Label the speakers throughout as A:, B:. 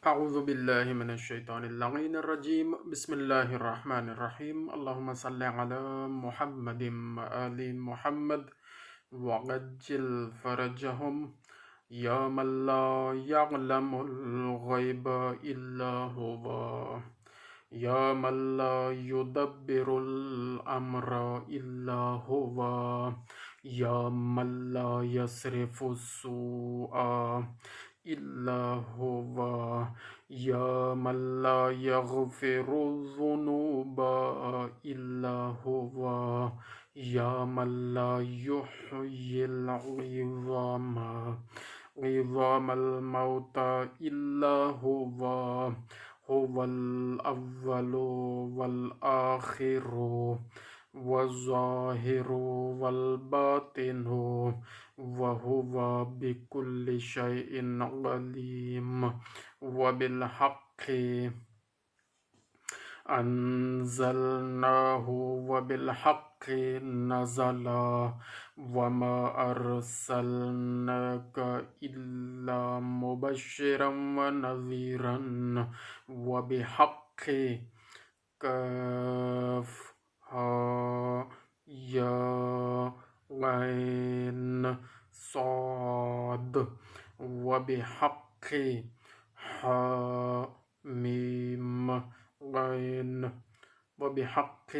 A: اعوذ باللہ من الشیطان اللعین الرجیم بسم اللہ الرحمن الرحیم اللہم صلی علی محمد وآل محمد وعجل فرجہم یا من لا یعلم الغیب الا ہوا یا من لا یدبر الامر الا ہوا یا من لا یصرف السوء الا ہوا یا من لا یغفر الذنوب الا ہوا یا من لا یحیی عظام الموت الا ہوا هو الاول والآخر والظاہر والباطن وهو بكل شيء عليم وبالحق أنزلناه وبالحق نزل وما أرسلناك إلا مبشرا ونذيرا وبحق کاف ہا یا غین صاد وبحق حا میم غین وبحق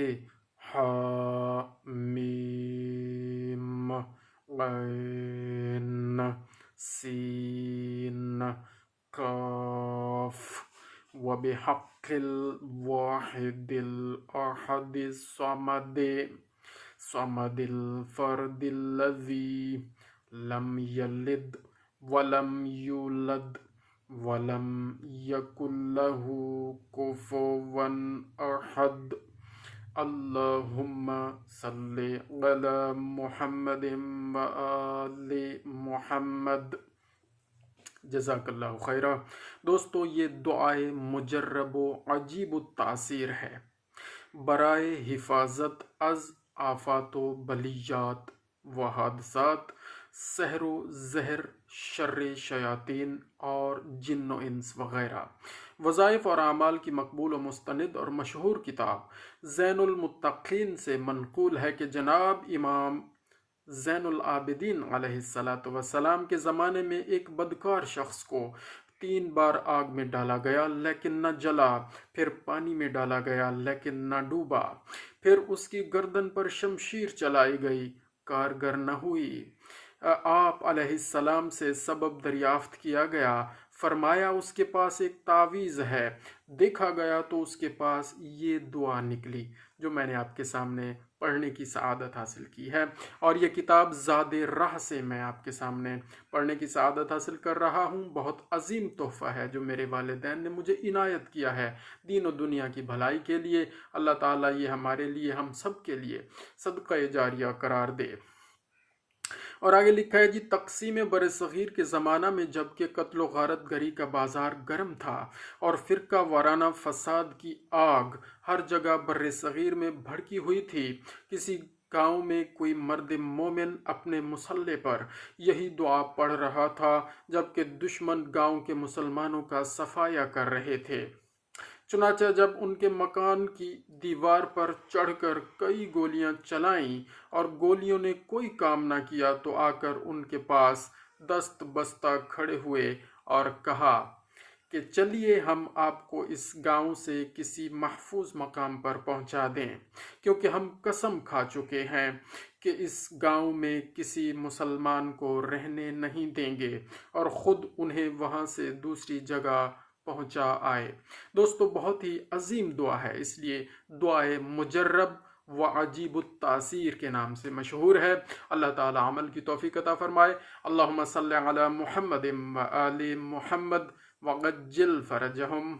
A: حا میم غین سین قاف وبحق الواحد الأحد الصمد الفرد الذي لم يلد ولم يولد ولم يكن له كفوا أحد اللهم صل على محمد وآل محمد. جزاک اللہ خیرہ. دوستو، یہ دعائے مجرب و عجیب التاثیر ہے برائے حفاظت از آفات و بلیات و حادثات، سحر و زہر، شر شیاطین اور جن و انس وغیرہ. وظائف اور اعمال کی مقبول و مستند اور مشہور کتاب زین المتقین سے منقول ہے کہ جناب امام زین العابدین علیہ السلام کے زمانے میں ایک بدکار شخص کو 3 بار آگ میں ڈالا گیا لیکن نہ جلا، پھر پانی میں ڈالا گیا لیکن نہ ڈوبا، پھر اس کی گردن پر شمشیر چلائی گئی، کارگر نہ ہوئی. آپ علیہ السلام سے سبب دریافت کیا گیا، فرمایا اس کے پاس ایک تعویذ ہے. دیکھا گیا تو اس کے پاس یہ دعا نکلی جو میں نے آپ کے سامنے پڑھنے کی سعادت حاصل کی ہے، اور یہ کتاب زاد راہ سے میں آپ کے سامنے پڑھنے کی سعادت حاصل کر رہا ہوں. بہت عظیم تحفہ ہے جو میرے والدین نے مجھے عنایت کیا ہے دین و دنیا کی بھلائی کے لیے. اللہ تعالیٰ یہ ہمارے لیے، ہم سب کے لیے صدقہ جاریہ قرار دے. اور آگے لکھا ہے جی، تقسیم بر صغیر کے زمانہ میں جب کہ قتل و غارت گری کا بازار گرم تھا اور فرقہ وارانہ فساد کی آگ ہر جگہ بر صغیر میں بھڑکی ہوئی تھی، کسی گاؤں میں کوئی مرد مومن اپنے مسلح پر یہی دعا پڑھ رہا تھا جبکہ دشمن گاؤں کے مسلمانوں کا صفایا کر رہے تھے. چنانچہ جب ان کے مکان کی دیوار پر چڑھ کر کئی گولیاں چلائیں اور گولیوں نے کوئی کام نہ کیا تو آ کر ان کے پاس دست بستہ کھڑے ہوئے اور کہا کہ چلیے ہم آپ کو اس گاؤں سے کسی محفوظ مقام پر پہنچا دیں، کیونکہ ہم قسم کھا چکے ہیں کہ اس گاؤں میں کسی مسلمان کو رہنے نہیں دیں گے اور خود انہیں وہاں سے دوسری جگہ پہنچا آئے. دوستو، بہت ہی عظیم دعا ہے، اس لیے دعائے مجرب و عجیب التاثیر کے نام سے مشہور ہے. اللہ تعالی عمل کی توفیق عطا فرمائے. اللہم صلی علی محمد و آل محمد وعجل فرجہم.